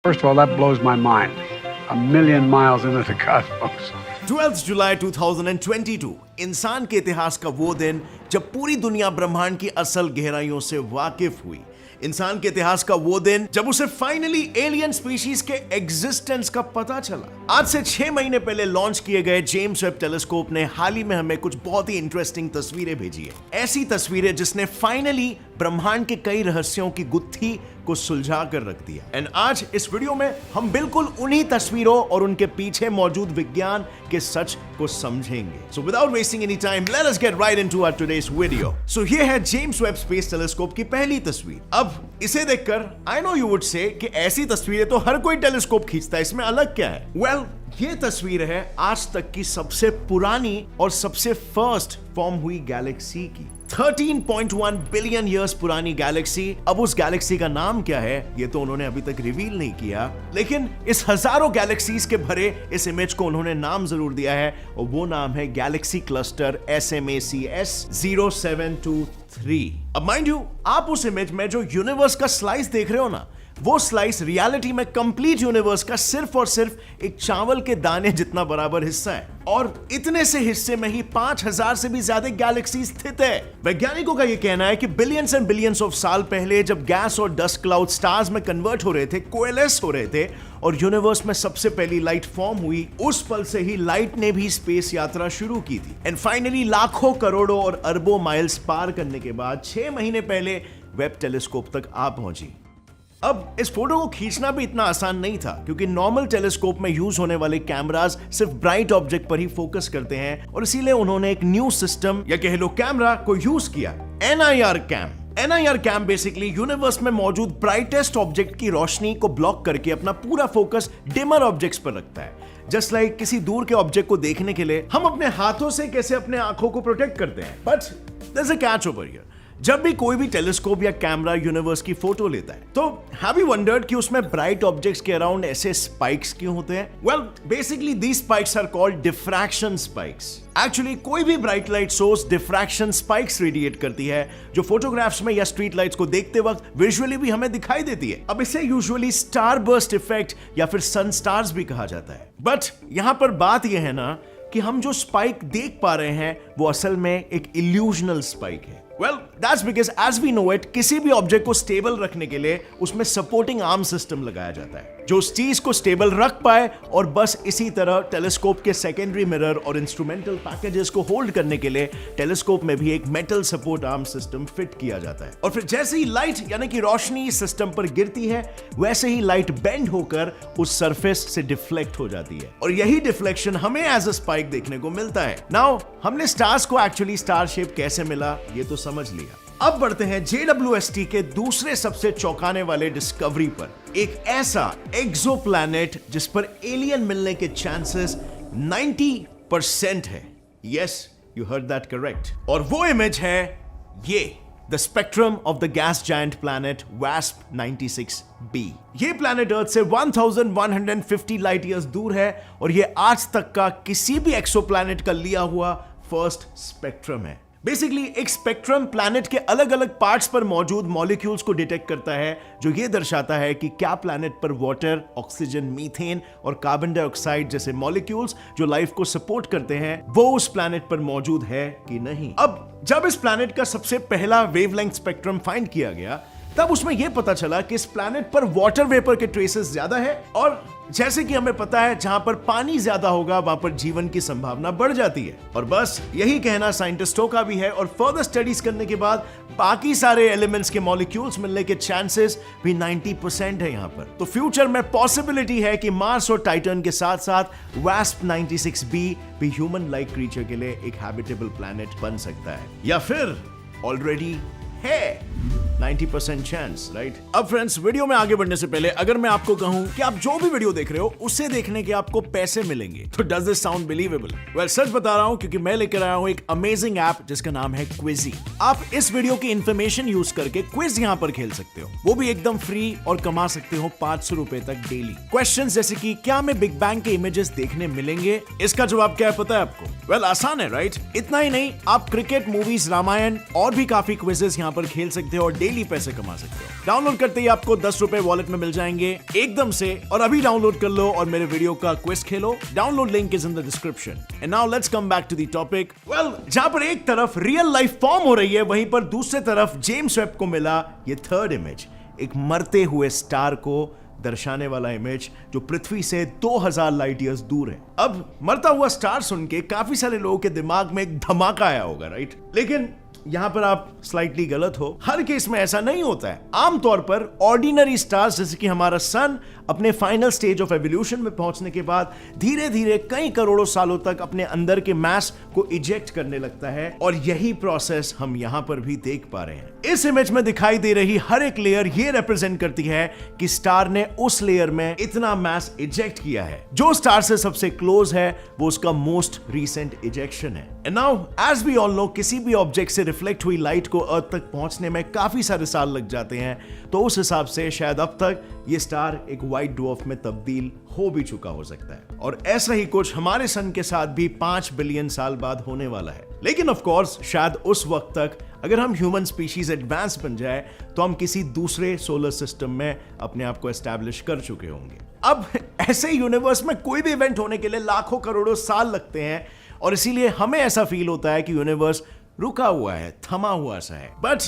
First of all, that blows my mind. A million miles into the cosmos. 12 जुलाई 2022 इंसान के इतिहास का वो दिन जब पूरी दुनिया ब्रह्मांड की असल गहराइयों से वाकिफ हुई। इंसान के इतिहास का वो दिन जब उसे फाइनली एलियन स्पीशीज के एग्जिस्टेंस का पता चला। आज से 6 महीने पहले लॉन्च किए गए जेम्स वेब टेलीस्कोप ने हाल ही में हमें कुछ बहुत ही इंटरेस्टिंग तस्वीरें भेजी है। ऐसी तस्वीरें जिसने फाइनली ब्रह्मांड के कई रहस्यों की गुत्थी को सुलझा कर रख दिया। एंड आज इस वीडियो में हम बिल्कुल उन्हीं तस्वीरों और उनके पीछे मौजूद विज्ञान के सच को समझेंगे। So without wasting any time let us get right into our today's video. So ये है जेम्स वेब स्पेस टेलीस्कोप की पहली तस्वीर। अब इसे देखकर I know you would say कि ऐसी तस्वीरें तो हर कोई टेलीस्कोप खींचता है, इसमें अलग क्या है? वेल, ये तस्वीर है आज तक की सबसे पुरानी और सबसे फर्स्ट फॉर्म हुई गैलेक्सी की। 13.1 बिलियन ईयर्स पुरानी गैलेक्सी। अब उस गैलेक्सी का नाम क्या है ये तो उन्होंने अभी तक रिवील नहीं किया, लेकिन इस हजारों गैलेक्सीज के भरे इस इमेज को उन्होंने नाम जरूर दिया है और वो नाम है गैलेक्सी क्लस्टर SMACS 0723। अब माइंड यू, आप उस इमेज में जो यूनिवर्स का स्लाइस देख रहे हो ना, वो स्लाइस रियलिटी में कंप्लीट यूनिवर्स का सिर्फ और सिर्फ एक चावल के दाने जितना बराबर हिस्सा है। और इतने से हिस्से में ही 5000 से भी ज्यादा गैलेक्सी स्थित है। वैज्ञानिकों का यह कहना है कि बिलियंस एंड बिलियंस ऑफ साल पहले जब गैस और डस्ट क्लाउड स्टार्स में कन्वर्ट हो रहे थे, कोएलेस हो रहे थे और यूनिवर्स में सबसे पहली लाइट फॉर्म हुई, उस पल से ही लाइट ने भी स्पेस यात्रा शुरू की थी। एंड फाइनली लाखों करोड़ों और अरबों माइल्स पार करने के बाद 6 महीने पहले वेब टेलीस्कोप तक आ पहुंची। अब इस फोटो को खींचना भी इतना आसान नहीं था, क्योंकि नॉर्मल टेलीस्कोप में यूज होने वाले कैमरास सिर्फ ब्राइट ऑब्जेक्ट पर ही फोकस करते हैं और इसीलिए उन्होंने एक न्यू सिस्टम या कह लो कैमरा को यूज किया, NIR cam. NIR cam basically universe में मौजूद ब्राइटेस्ट ऑब्जेक्ट की रोशनी को ब्लॉक करके अपना पूरा फोकस डिमर ऑब्जेक्ट्स पर रखता है। जस्ट लाइक किसी दूर के ऑब्जेक्ट को देखने के लिए हम अपने हाथों से कैसे अपने आंखों को प्रोटेक्ट करते हैं। But there is a catch over here. जब भी कोई भी टेलीस्कोप या कैमरा यूनिवर्स की फोटो लेता है तो हैव यू वंडर्ड कि उसमें ब्राइट ऑब्जेक्ट्स के अराउंड ऐसे स्पाइक्स क्यों होते हैं? Well, basically these spikes are called diffraction spikes. Actually कोई भी bright light source diffraction spikes radiate करती है, जो फोटोग्राफ्स में या स्ट्रीट लाइट्स को देखते वक्त विजुअली भी हमें दिखाई देती है। अब इसे यूजुअली स्टार बर्स्ट इफेक्ट या फिर सन स्टार्स भी कहा जाता है। बट यहां पर बात यह है ना कि हम जो स्पाइक देख पा रहे हैं वो असल में एक इल्यूजनल स्पाइक है। Well, that's because as we know it, किसी भी ऑब्जेक्ट को स्टेबल रखने के लिए उसमें सपोर्टिंग आर्म सिस्टम लगाया जाता है जो उस चीज को स्टेबल रख पाए, और बस इसी तरह टेलीस्कोप के सेकेंडरी मिरर और इंस्ट्रूमेंटल पैकेजेस को होल्ड करने के लिए टेलीस्कोप में भी एक metal support arm system fit किया जाता है। और फिर जैसे ही लाइट यानी कि रोशनी सिस्टम पर गिरती है, वैसे ही लाइट बेंड होकर उस सरफेस से डिफ्लेक्ट हो जाती है और यही डिफ्लेक्शन हमें एज अ स्पाइक देखने को मिलता है। नाउ हमने स्टार्स को एक्चुअली स्टार शेप कैसे मिला ये तो समझ लिया। अब बढ़ते हैं JWST के दूसरे सबसे चौंकाने वाले डिस्कवरी पर, एक ऐसा एक्सोप्लैनेट जिस पर एलियन मिलने के चांसेस 90% है। Yes, you heard that correct. और वो इमेज है ये, the spectrum of the gas giant planet WASP 96b। ये प्लैनेट अर्थ से 1150 लाइट ईयर्स दूर है और ये आज तक का किसी भी एक्सोप्लैनेट का लिया हुआ फर्स्ट स्पेक्ट्रम है। बेसिकली एक स्पेक्ट्रम प्लैनेट के अलग अलग पार्ट्स पर मौजूद मॉलिक्यूल्स को डिटेक्ट करता है, जो ये दर्शाता है कि क्या प्लैनेट पर वाटर, ऑक्सीजन, मीथेन और कार्बन डाइऑक्साइड जैसे मॉलिक्यूल्स जो लाइफ को सपोर्ट करते हैं वो उस प्लैनेट पर मौजूद है कि नहीं। अब जब इस प्लैनेट का सबसे पहला वेवलेंथ स्पेक्ट्रम फाइंड किया गया, तब उसमें यह पता चला कि इस प्लैनेट पर वाटर वेपर के ट्रेसेस ज्यादा है, और जैसे कि हमें पता है जहां पर पानी ज्यादा होगा वहां पर जीवन की संभावना बढ़ जाती है। और बस यही कहना साइंटिस्टों का भी है, और फर्दर स्टडीज करने के बाद बाकी सारे एलिमेंट्स के मॉलिक्यूल्स मिलने के चांसेस भी 90% है यहां पर। तो फ्यूचर में पॉसिबिलिटी है कि मार्स और टाइटन के साथ साथ WASP 96b भी ह्यूमन लाइक क्रीचर के लिए एक हैबिटेबल प्लैनेट बन सकता है, या फिर ऑलरेडी है 90% चांस, राइट? अब फ्रेंड्स, वीडियो में आगे बढ़ने से पहले अगर मैं आपको कहूं कि आप जो भी वीडियो देख रहे हो उसे देखने के आपको पैसे मिलेंगे, तो does this sound believable? Well, सच बता रहा हूं, क्योंकि मैं लेकर आया हूं एक अमेजिंग ऐप जिसका नाम है क्विजी। आप इस वीडियो की इंफॉर्मेशन यूज करके क्विज यहां पर खेल सकते हो, वो भी एकदम फ्री, और कमा सकते हो 500 रुपए तक डेली। क्वेश्चंस जैसे कि क्या हमें बिग बैंग के इमेजेस देखने मिलेंगे, इसका जवाब क्या है पता है आपको? वेल, आसान है, राइट? इतना ही नहीं, आप क्रिकेट, मूवीज, रामायण और भी काफी क्विजेस यहां पर खेल सकते हो और डेली पैसे कमा सकते हो। डाउनलोड करते ही आपको 10 रुपए वॉलेट में मिल जाएंगे एकदम से, और अभी डाउनलोड कर लो और मेरे वीडियो का क्विज खेलो। Download link is in the description. And now let's come back to the topic. Well, जहां पर एक तरफ रियल लाइफ फॉर्म हो रही है, वहीं पर दूसरे तरफ जेम्स वेब को मिला ये थर्ड इमेज, एक मरते हुए स्टार को दर्शाने वाला इमेज जो पृथ्वी से 2000 लाइट ईयर्स दूर है। अब मरता हुआ स्टार सुन के काफी सारे लोगों के दिमाग में एक धमाका आया होगा, राइट? लेकिन यहां पर आप स्लाइटली गलत हो। हर केस में ऐसा नहीं होता है। आमतौर पर ऑर्डिनरी स्टार्स जैसे कि हमारा सन अपने फाइनल स्टेज ऑफ एवोल्यूशन में पहुंचने के बाद धीरे धीरे कई करोड़ों सालों तक अपने अंदर के मास को इजेक्ट करने लगता है, और यही प्रोसेस हम यहां पर भी देख पा रहे हैं। इस इमेज में दिखाई दे रही हर एक लेयर ये रिप्रेजेंट करती है कि स्टार ने उस लेयर में इतना मास इजेक्ट किया है। जो स्टार से सबसे क्लोज है वो उसका मोस्ट रीसेंट इजेक्शन है। And now as we all know, किसी भी ऑब्जेक्ट से रिफ्लेक्ट हुई लाइट को अर्थ तक पहुंचने में काफी सारे साल लग जाते हैं, तो उस हिसाब से शायद अब तक ये स्टार एक व्हाइट ड्वार्फ में तब्दील हो भी चुका हो सकता है। और ऐसा ही कुछ हमारे सन के साथ भी 5 बिलियन साल बाद होने वाला है। लेकिन ऑफ कोर्स शायद उस वक्त तक अगर हम ह्यूमन स्पीशीज एडवांस बन जाए तो हम किसी दूसरे सोलर सिस्टम में अपने आप को एस्टैब्लिश कर चुके होंगे। अब ऐसे यूनिवर्स में कोई भी इवेंट होने के लिए लाखों करोड़ों साल लगते हैं, और इसीलिए हमें ऐसा फील होता है कि यूनिवर्स रुका हुआ है, थमा हुआ सा है। बट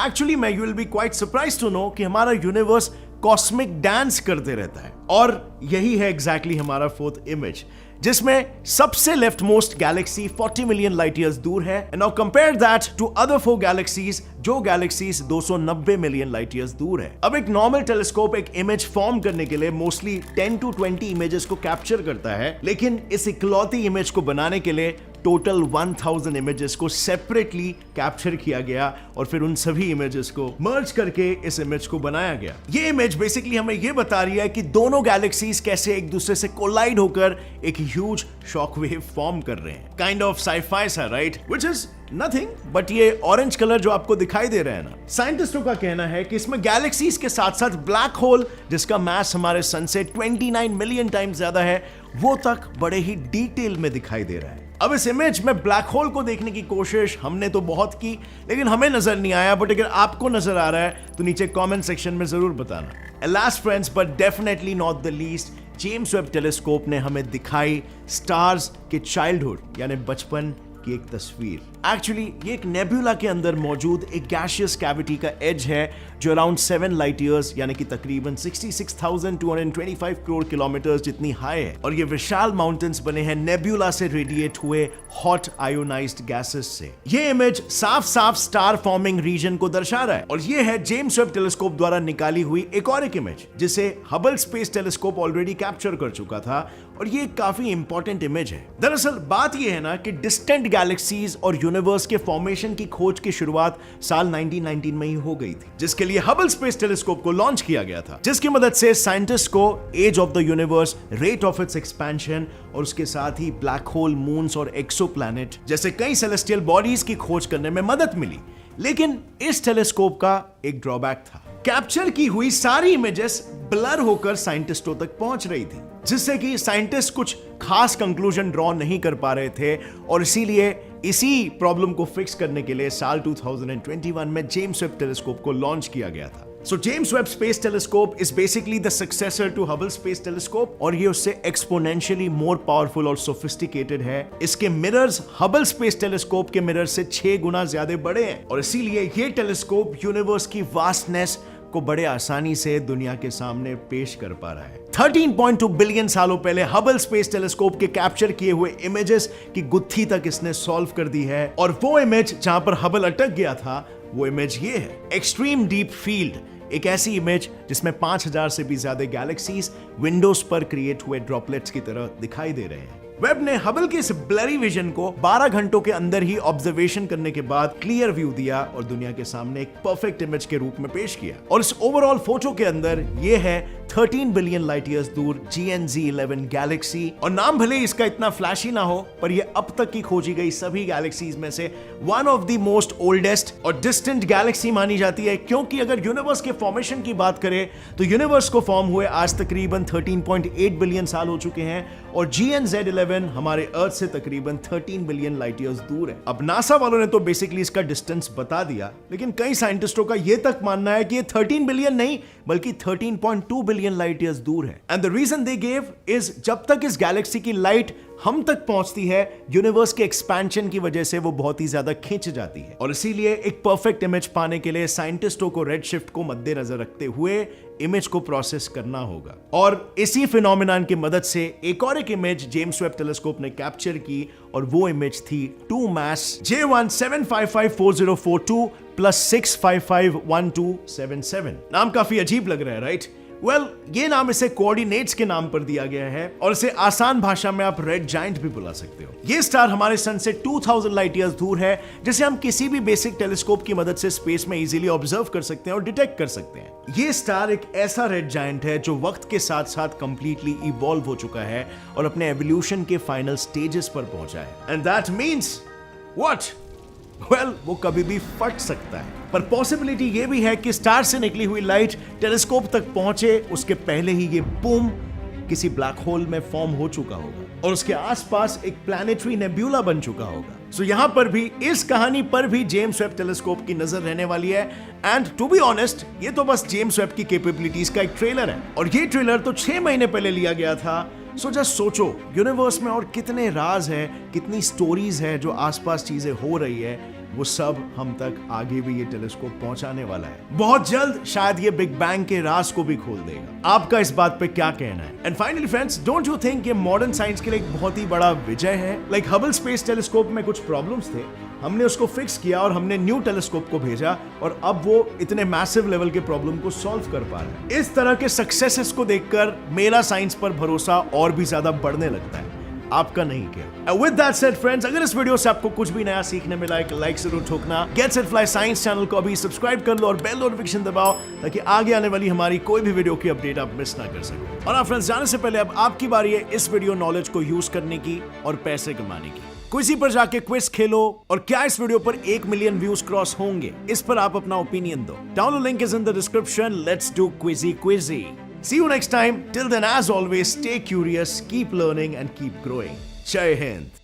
एक्चुअली मैं you will be quite surprise to know कि हमारा यूनिवर्स कॉस्मिक डांस करते रहता है, और यही है एग्जैक्टली हमारा फोर्थ इमेज, जिसमें सबसे left most galaxy 40 million light years दूर है। And now compare that to other 4 galaxies, जो गैलेक्सीज 290 मिलियन लाइट ईयर्स दूर है। अब एक नॉर्मल टेलीस्कोप एक इमेज फॉर्म करने के लिए मोस्टली 10 to 20 इमेजेस को कैप्चर करता है, लेकिन इस इकलौती इमेज को बनाने के लिए टोटल 1000 इमेजेस को सेपरेटली कैप्चर किया गया, और फिर उन सभी इमेजेस को मर्ज करके इस इमेज को बनाया गया। ये इमेज बेसिकली हमें ये बता रही है कि दोनों गैलेक्सीज कैसे एक दूसरे से कोलाइड होकर एक ह्यूज शॉकवेव फॉर्म कर रहे हैं। काइंड ऑफ साइफाई सा, right? Which is nothing but ये ऑरेंज कलर जो आपको दिखाई दे रहा है ना, साइंटिस्टों का कहना है कि इसमें गैलेक्सीज के साथ साथ ब्लैक होल, जिसका मास हमारे सन से 29 मिलियन टाइम्स ज्यादा है, वो तक बड़े ही डिटेल में दिखाई दे रहा है। अब इस इमेज में ब्लैक होल को देखने की कोशिश हमने तो बहुत की, लेकिन हमें नजर नहीं आया। बट अगर आपको नजर आ रहा है तो नीचे कमेंट सेक्शन में जरूर बताना। Last friends but definitely not the least, James Webb telescope ने हमें दिखाई स्टार्स के चाइल्डहुड यानी बचपन की एक तस्वीर। एक्चुअली ये एक नेबुला के अंदर मौजूद एक गैसियस कैविटी का एज है जो अराउंड 7 लाइट ईयर्स यानी कि तकरीबन 66,225 करोड़ किलोमीटर जितनी हाई है, और ये विशाल माउंटेन्स बने हैं नेबुला से रेडिएट हुए हॉट आयोनाइज्ड गैसेस से। ये इमेज साफ साफ स्टार फॉर्मिंग रीजन को दर्शा रहा है, और ये है जेम्स वेब टेलीस्कोप द्वारा निकाली हुई एक और एक इमेज जिसे Hubble space telescope already capture कर चुका था, और ये काफी इंपॉर्टेंट इमेज है। दरअसल बात ये है ना कि डिस्टेंट गैलेक्सीज और यूनिवर्स के फॉर्मेशन की खोज की शुरुआत साल 1919 में ही हो गई थी, जिसके लिए हबल स्पेस टेलीस्कोप को लॉन्च किया गया था, जिसकी मदद से साइंटिस्ट को age of the universe, rate of its expansion, और उसके साथ ही ब्लैक होल, मून्स और एक्सोप्लैनेट जैसे कई सेलेस्टियल बॉडीज की खोज करने में मदद मिली। लेकिन इस टेलीस्कोप का एक ड्रॉबैक था, कैप्चर की हुई सारी इमेजेस ब्लर होकर साइंटिस्टों तक पहुंच रही थी, जिससे कि साइंटिस्ट कुछ खास कंक्लूजन ड्रॉ नहीं कर पा रहे थे, और इसीलिए इसी प्रॉब्लम को फिक्स करने के लिए साल 2021 में जेम्स वेब टेलीस्कोप को लॉन्च किया गया था। So James Webb Space Telescope is basically the successor to Hubble Space Telescope, और ये उससे exponentially more powerful और sophisticated है। इसके मिरर्स Hubble Space Telescope के मिरर से 6 गुना ज्यादा बड़े हैं, और इसीलिए ये टेलीस्कोप यूनिवर्स की वास्टनेस को बड़े आसानी से दुनिया के सामने पेश कर पा रहा है। 13.2 बिलियन सालों पहले हबल स्पेस टेलीस्कोप के कैप्चर किए हुए इमेजेस की गुत्थी तक इसने सॉल्व कर दी है, और वो इमेज जहां पर हबल अटक गया था वो इमेज ये है, एक्सट्रीम डीप फील्ड, एक ऐसी इमेज जिसमें 5000 से भी ज्यादा गैलेक्सीज विंडोज पर क्रिएट हुए ड्रॉपलेट्स की तरह दिखाई दे रहे हैं। वेब ने हबल के इस ब्लरी विजन को 12 घंटों के अंदर ही ऑब्जर्वेशन करने के बाद क्लियर व्यू दिया और दुनिया के सामने एक परफेक्ट इमेज के रूप में पेश किया। और इस ओवरऑल फोटो के अंदर ये है 13 बिलियन लाइट ईयर्स दूर GNZ11 गैलेक्सी, और नाम भले इसका इतना फ्लैशी ना हो, पर ये अब तक की खोजी गई सभी गैलेक्सीज में से one of the most oldest और डिस्टेंट गैलेक्सी मानी जाती है, क्योंकि अगर यूनिवर्स के फॉर्मेशन की बात करें तो यूनिवर्स को फॉर्म हुए आज तकरीबन 13.8 बिलियन साल हो चुके हैं, और GNZ11 11 हमारे अर्थ से तकरीबन 13 बिलियन लाइट ईयर्स दूर है। अब नासा वालों ने तो बेसिकली इसका डिस्टेंस बता दिया, लेकिन कई साइंटिस्टों का यह तक मानना है कि ये 13 बिलियन नहीं बल्कि 13.2 बिलियन लाइट ईयर्स दूर है। And the reason they gave is जब तक इस गैलेक्सी की लाइट हम तक पहुंचती है, यूनिवर्स के एक्सपेंशन की वजह से वो बहुत ही ज्यादा खिंच जाती है, और इसीलिए एक परफेक्ट इमेज पाने के लिए साइंटिस्टों को रेडशिफ्ट को मद्देनजर रखते हुए इमेज को प्रोसेस करना होगा। और इसी फिनोमिनन की मदद से एक और एक इमेज जेम्स वेब टेलीस्कोप ने कैप्चर की, और वो इमेज थी 2 मास J1755404 + 6551277। नाम काफी अजीब लग रहा है, राइट? वेल, ये नाम इसे कोऑर्डिनेट्स के नाम पर दिया गया है, और इसे आसान भाषा में आप रेड जायंट भी बुला सकते हो। ये स्टार हमारे सन से 2000 लाइट ईयर्स दूर है, जिसे हम किसी भी बेसिक टेलीस्कोप की मदद से स्पेस में इजीली ऑब्जर्व कर सकते हैं और डिटेक्ट कर सकते हैं। ये स्टार एक ऐसा रेड जायंट है जो वक्त के साथ साथ कंप्लीटली इवॉल्व हो चुका है और अपने एवोल्यूशन के फाइनल स्टेजेस पर पहुंचा है। And that means what? Well, वो कभी भी फट सकता है, पर पॉसिबिलिटी ये भी है कि स्टार से निकली हुई लाइट टेलीस्कोप तक पहुंचे उसके पहले ही ये बूम किसी ब्लैक होल में फॉर्म हो चुका होगा और उसके आसपास एक प्लैनेटरी नेब्यूला बन चुका होगा। सो यहां पर भी, इस कहानी पर भी जेम्स वेब टेलीस्कोप की नजर रहने वाली है। एंड टू बी ऑनेस्ट, ये तो बस जेम्स वेब की कैपेबिलिटीज का एक ट्रेलर है, और ये ट्रेलर तो 6 महीने पहले लिया गया था। सो जस्ट सोचो, यूनिवर्स में और कितने राज है, कितनी स्टोरीज है जो आसपास चीजें हो रही है, वो सब हम तक आगे भी ये टेलीस्कोप पहुंचाने वाला है। बहुत जल्द शायद ये बिग बैंग के राज को भी खोल देगा। आपका इस बात पे क्या कहना है? And finally friends, don't you think ये मॉडर्न साइंस के लिए एक बहुत ही बड़ा विजय है? लाइक हबल स्पेस टेलीस्कोप में कुछ प्रॉब्लम्स थे, हमने उसको फिक्स किया और हमने न्यू टेलीस्कोप को भेजा, और अब वो इतने मैसिव लेवल के प्रॉब्लम को सॉल्व कर पा रहा है। इस तरह के सक्सेसेस को देखकर मेरा साइंस पर भरोसा और भी ज्यादा बढ़ने लगता है। आपका नहीं क्या? विद दैट सेड फ्रेंड्स, अगर इस वीडियो से आपको कुछ भी नया सीखने मिला है, लाइक जरूर ठोकना। Gets it fly science channel को अभी सब्सक्राइब कर लो और बेल नोटिफिकेशन दबाओ, ताकि आगे आने वाली हमारी कोई भी वीडियो की अपडेट आप मिस ना कर सको। और फ्रेंड्स, जाने से पहले अब आपकी बारी है इस वीडियो नॉलेज को यूज करने की और पैसे कमाने की। क्विज़ी पर जाके क्विज खेलो, और क्या इस वीडियो पर 1 मिलियन व्यूज क्रॉस होंगे, इस पर आप अपना ओपिनियन दो। Download link is in the description. Let's do quizzy. See you next time. Till then, as always, stay curious, keep learning, and keep growing. Jai Hind.